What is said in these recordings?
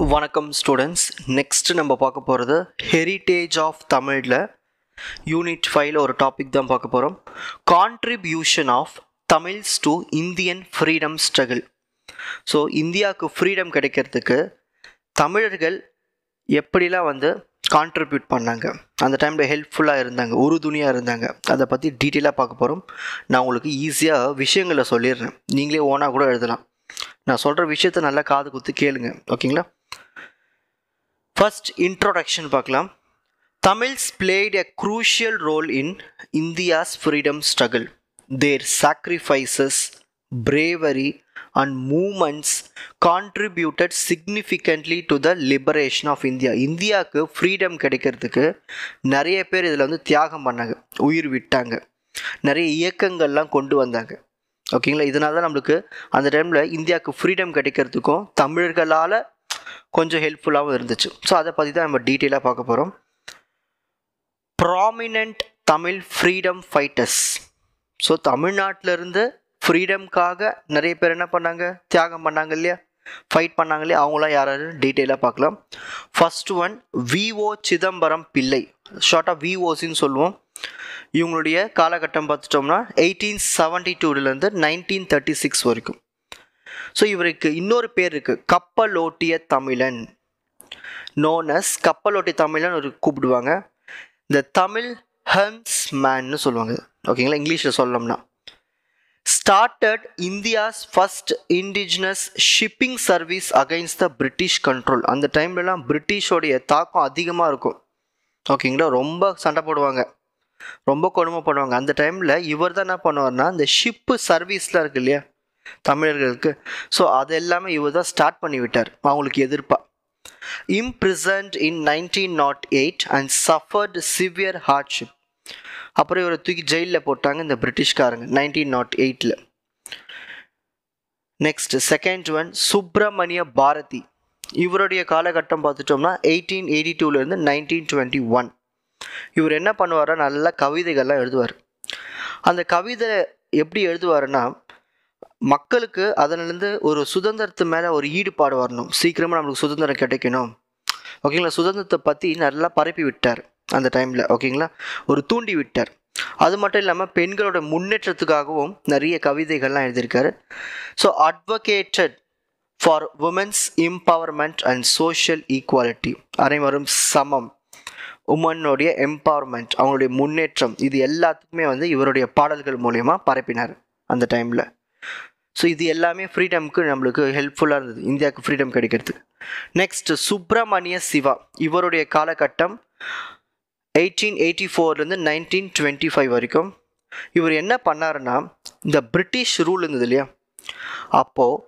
வணக்கம் students. Next நம்ம பார்க்க போகிறது ஹெரிட்டேஜ் ஆஃப் தமிழில் யூனிட் 5ல் ஒரு டாபிக் தான் பார்க்க போகிறோம். Contribution of Tamils to Indian freedom struggle. So இந்தியாவுக்கு ஃப்ரீடம் கிடைக்கிறதுக்கு தமிழர்கள் எப்படிலாம் கான்ட்ரிபியூட் பண்ணாங்க, அந்த டைமில் ஹெல்ப்ஃபுல்லாக இருந்தாங்க, உறுதுணையாக இருந்தாங்க, அதை பற்றி டீட்டெயிலாக பார்க்க போகிறோம். நான் உங்களுக்கு ஈஸியாக விஷயங்களை சொல்லிடுறேன், நீங்களே ஓனாக கூட எழுதலாம். நான் சொல்கிற விஷயத்தை நல்லா காது குத்து கேளுங்க, ஓகேங்களா? ஃபர்ஸ்ட் இன்ட்ரோடக்ஷன் பார்க்கலாம். Tamils played a crucial role in India's freedom struggle. Their sacrifices, bravery and movements contributed significantly to the liberation of India. இந்தியாவுக்கு ஃப்ரீடம் கிடைக்கிறதுக்கு நிறைய பேர் இதில் தியாகம் பண்ணாங்க, உயிர் விட்டாங்க, நிறைய இயக்கங்கள்லாம் கொண்டு வந்தாங்க, ஓகேங்களா? இதனால தான் நம்மளுக்கு அந்த டைமில் இந்தியாவுக்கு ஃப்ரீடம் கிடைக்கிறதுக்கும் தமிழர்களால் கொஞ்சம் ஹெல்ப்ஃபுல்லாகவும் இருந்துச்சு. ஸோ அதை பற்றி தான் நம்ம டீட்டெயிலாக பார்க்க போகிறோம். Prominent Tamil freedom fighters. So தமிழ்நாட்டிலேருந்து ஃப்ரீடம்காக நிறைய பேர் என்ன பண்ணாங்க, தியாகம் பண்ணாங்க இல்லையா, ஃபைட் பண்ணாங்க இல்லையா, அவங்களாம் யாராவது டீட்டெயிலாக பார்க்கலாம். First one VO Chidambaram Pillai, ஷார்ட்டாக விஓசின்னு சொல்லுவோம். இவங்களுடைய காலகட்டம் பார்த்துட்டோம்னா 1872லேருந்து 1936 வரைக்கும். ஸோ இவருக்கு இன்னொரு பேர் இருக்குது, கப்பலோட்டிய தமிழன், நோன் அஸ் கப்பலோட்டிய தமிழன் ஒரு கூப்பிடுவாங்க. இந்த தமிழ் ஹன்ஸ் மேன்னு சொல்லுவாங்க, ஓகேங்களா? இங்கிலீஷில் சொல்லணும்னா started India's first indigenous shipping service against the British control. அந்த டைம்லலாம் பிரிட்டிஷோடைய தாக்கம் அதிகமாக இருக்கும், ஓகேங்களா? ரொம்ப சண்டை போடுவாங்க, ரொம்ப கொடுமைப்படுவாங்க. அந்த டைமில் இவர் தான் என்ன பண்ணுவார்னா, இந்த ஷிப்பு சர்வீஸ்லாம் இருக்கு இல்லையா தமிழர்களுக்கு, ஸோ அது எல்லாமே இவர் தான் ஸ்டார்ட் பண்ணி விட்டார் அவங்களுக்கு எதிர்ப்பாக. imprisoned in 1908 and suffered severe hardship. அப்புறம் இவரை தூக்கி ஜெயிலில் போட்டாங்க இந்த பிரிட்டிஷ்காரங்க 1908ல். Next second one Subramania Bharathi. இவருடைய காலகட்டம் பார்த்துட்டோம்னா 1882லேருந்து 1921. இவர் என்ன பண்ணுவார், நல்ல கவிதைகள்லாம் எழுதுவார். அந்த கவிதை எப்படி எழுதுவாருன்னா, மக்களுக்கு அதிலிருந்து ஒரு சுதந்திரத்து மேலே ஒரு ஈடுபாடு வரணும், சீக்கிரமாக நம்மளுக்கு சுதந்திரம் கிடைக்கணும், ஓகேங்களா? சுதந்திரத்தை பற்றி நல்லா பரப்பி விட்டார் அந்த டைமில், ஓகேங்களா? ஒரு தூண்டி விட்டார். அது மட்டும் இல்லாமல் பெண்களோட முன்னேற்றத்துக்காகவும் நிறைய கவிதைகள்லாம் எழுதியிருக்காரு. So advocated for women's empowerment and social equality, அனைவரும் சமம், உமனுடைய எம்பவர்மெண்ட், அவங்களுடைய முன்னேற்றம், இது எல்லாத்துக்குமே இவருடைய பாடல்கள் மூலயமா பரப்பினார் அந்த டைமில். ஸோ இது எல்லாமே ஃப்ரீடம்க்கு நம்மளுக்கு ஹெல்ப்ஃபுல்லாக இருந்தது, இந்தியாவுக்கு ஃப்ரீடம் கிடைக்கிறதுக்கு. நெக்ஸ்ட் சுப்பிரமணிய சிவா. இவருடைய காலகட்டம் 1884லேருந்து 1925 வரைக்கும். இவர் என்ன பண்ணாருன்னா, இந்த பிரிட்டிஷ் ரூல் இருந்தது இல்லையா, அப்போது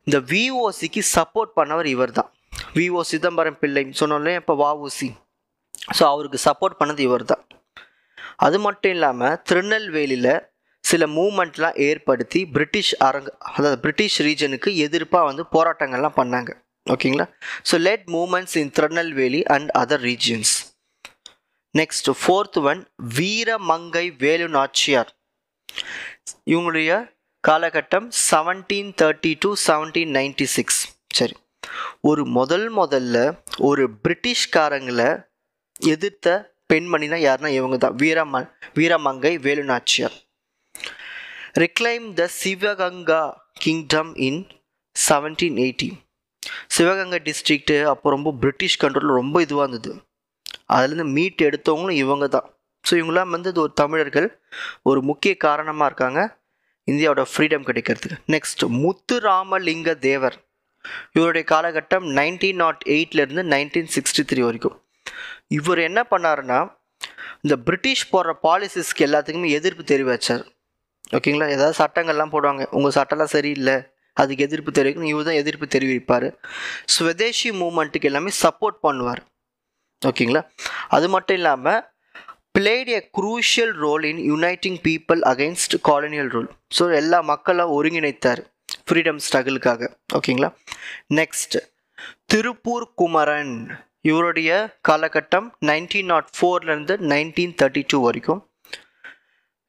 இந்த விஓசிக்கு சப்போர்ட் பண்ணவர் இவர் தான். விஓ சிதம்பரம் பிள்ளைன்னு சொன்னோம்ல, இப்போ வஉசி, ஸோ அவருக்கு சப்போர்ட் பண்ணது இவர் தான். அது மட்டும் இல்லாமல் திருநெல்வேலியில் சில மூமெண்ட்லாம் ஏற்படுத்தி அதாவது பிரிட்டிஷ் ரீஜனுக்கு எதிர்ப்பாக போராட்டங்கள்லாம் பண்ணாங்க, ஓகேங்களா? So led movements in Tirunelveli and other regions. Next fourth one Veeramangai Velu Nachiyar. இவங்களுடைய காலகட்டம் 1730 to 1796. சரி, முதல்ல ஒரு பிரிட்டிஷ்காரங்களை எதிர்த்த பெண்மணினா யாருன்னா இவங்க தான், Veeramangai Velu Nachiyar. reclaim the Sivaganga kingdom in 1780. Sivagangai district அப்போ ரொம்ப பிரிட்டிஷ் கண்ட்ரோலில் ரொம்ப இதுவாக இருந்தது, அதுலேருந்து மீட் எடுத்தவங்களும் இவங்க தான். ஸோ இவங்களாம் ஒரு தமிழர்கள் ஒரு முக்கிய காரணமாக இருக்காங்க இந்தியாவோட ஃப்ரீடம் கிடைக்கிறதுக்கு. நெக்ஸ்ட் முத்துராமலிங்க தேவர். இவருடைய காலகட்டம் 1908லேருந்து 1963 வரைக்கும். இவர் என்ன பண்ணாருன்னா, இந்த பிரிட்டிஷ் போடுற பாலிசிஸ்க்கு எல்லாத்துக்குமே எதிர்ப்பு தெரிவித்தார், ஓகேங்களா? ஏதாவது சட்டங்கள்லாம் போடுவாங்க, உங்கள் சட்டம்லாம் சரியில்லை, அதுக்கு எதிர்ப்பு தெரிவிக்கணும், இவர் தான் எதிர்ப்பு தெரிவிப்பார். ஸ்வதேசி மூமெண்ட்டுக்கு எல்லாமே சப்போர்ட் பண்ணுவார், ஓகேங்களா? அது மட்டும் இல்லாமல் played a crucial role in uniting people against colonial rule. So எல்லா மக்களும் ஒருங்கிணைத்தார் ஃப்ரீடம் ஸ்ட்ரகிளுக்காக, ஓகேங்களா? நெக்ஸ்ட் திருப்பூர் குமரன். இவருடைய காலகட்டம் 1904லேருந்து 1932 வரைக்கும்.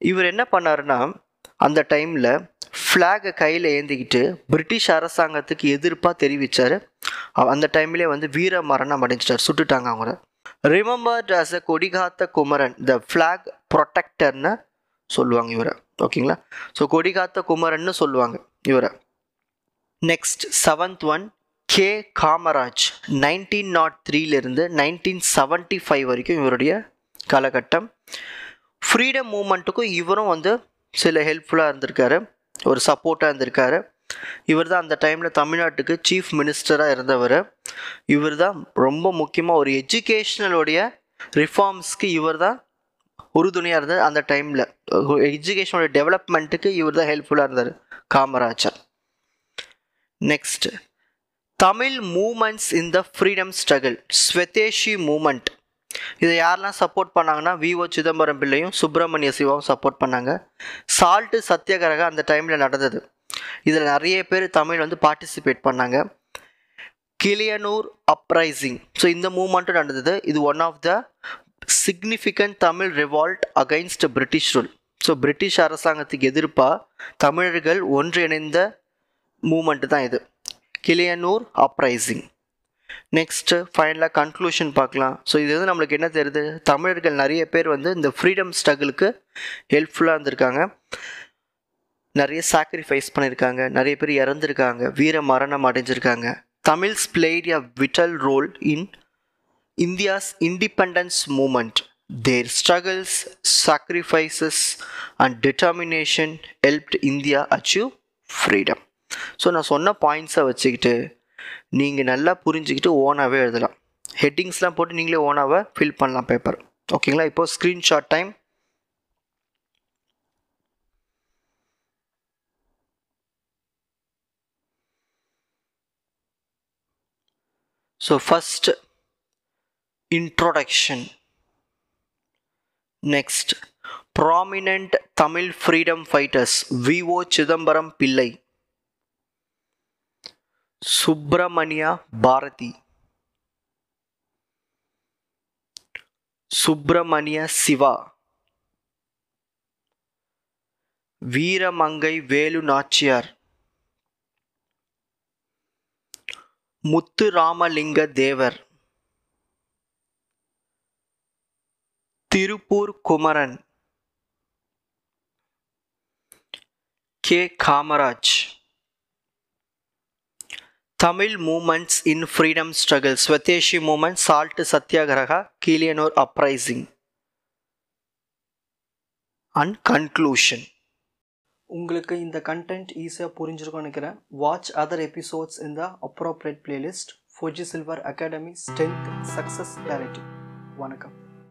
இவர் என்ன பண்ணாருன்னா, அந்த டைமில் ஃப்ளாகை கையில் ஏந்திக்கிட்டு பிரிட்டிஷ் அரசாங்கத்துக்கு எதிர்ப்பாக தெரிவித்தார். அந்த டைம்லேயே வந்து வீர மரணம் அடைஞ்சிட்டார், சுட்டுட்டாங்க அவங்கள. Remembered as a Kodikatha Kumaran, the flag ப்ரொடெக்டர்னு சொல்லுவாங்க இவரை. ஓகேங்களா? ஸோ கொடிகாத்த குமரன்னு சொல்லுவாங்க இவரை. Next 7th one, K Kamaraj. 1903 1975 வரைக்கும் இவருடைய காலகட்டம். ஃப்ரீடம் மூமெண்ட்டுக்கும் இவரும் வந்து சில ஹெல்ப்ஃபுல்லாக இருந்திருக்காரு, ஒரு சப்போர்ட்டாக இருந்திருக்காரு. இவர் தான் அந்த டைமில் தமிழ்நாட்டுக்கு சீஃப் மினிஸ்டராக இருந்தவர். இவர் தான் ரொம்ப முக்கியமாக ஒரு எஜுகேஷ்னலுடைய ரிஃபார்ம்ஸ்க்கு இவர் தான் உறுதுணையாக இருந்தார். அந்த டைமில் எஜுகேஷனோட டெவலப்மெண்ட்டுக்கு இவர் தான் ஹெல்ப்ஃபுல்லாக இருந்தார், Kamarajar. Next, Tamil movements in the freedom struggle, Swadeshi movement. இதை யாரெல்லாம் சப்போர்ட் பண்ணாங்கன்னா வி.ஓ. சிதம்பரம் பிள்ளையும் சுப்பிரமணிய சிவாவும் சப்போர்ட் பண்ணாங்க. சால்ட்டு சத்தியாகிரகா அந்த டைமில் நடந்தது. இதில் நிறைய பேர் தமிழ் வந்து பார்ட்டிசிபேட் பண்ணாங்க. கிளியனூர் அப்ரைசிங், ஸோ இந்த மூமெண்ட்டும் நடந்தது. இது one of the significant Tamil revolt against British rule. So British அரசாங்கத்துக்கு எதிர்ப்பாக தமிழர்கள் ஒன்றிணைந்த மூமெண்ட்டு தான் இது, கிளியனூர் அப்ரைசிங். நெக்ஸ்ட்டு ஃபைனலாக கன்க்ளூஷன் பார்க்கலாம். ஸோ இது வந்து நம்மளுக்கு என்ன தெரியுது, தமிழர்கள் நிறைய பேர் வந்து இந்த ஃப்ரீடம் ஸ்ட்ரகிளுக்கு ஹெல்ப்ஃபுல்லாக இருந்திருக்காங்க, நிறைய சாக்ரிஃபைஸ் பண்ணியிருக்காங்க, நிறைய பேர் இறந்துருக்காங்க, வீர மரணம் அடைஞ்சிருக்காங்க. Tamils played a vital role in India's independence movement. Their struggles, sacrifices and determination helped India achieve freedom. So நான் சொன்ன பாயிண்ட்ஸை வச்சுக்கிட்டு நீங்கள் நல்லா புரிஞ்சுக்கிட்டு ஓனாகவே எழுதலாம். ஹெட்டிங்ஸ்லாம் போட்டு நீங்களே ஓனாக ஃபில் பண்ணலாம் பேப்பர். ஓகேங்களா? இப்போது screenshot time. So first introduction. Next, prominent Tamil freedom fighters, V.O. Chidambaram Pillai, Subramania Bharati, Subramania Siva, Veeramangai Velu Nachiyar, Muthu Ramalinga Devar, Tiruppur Kumaran, K Kamaraj. Tamil movements in freedom struggle, Swadeshi movement, salt Satyagraha, Kiliyanur uprising. And conclusion. உங்களுக்கு இந்த content ஈஸியாக புரிஞ்சிருக்கும்னு நினைக்கிறேன். Watch other episodes in the appropriate playlist. Fuji silver academy, strength, success, clarity. வணக்கம்.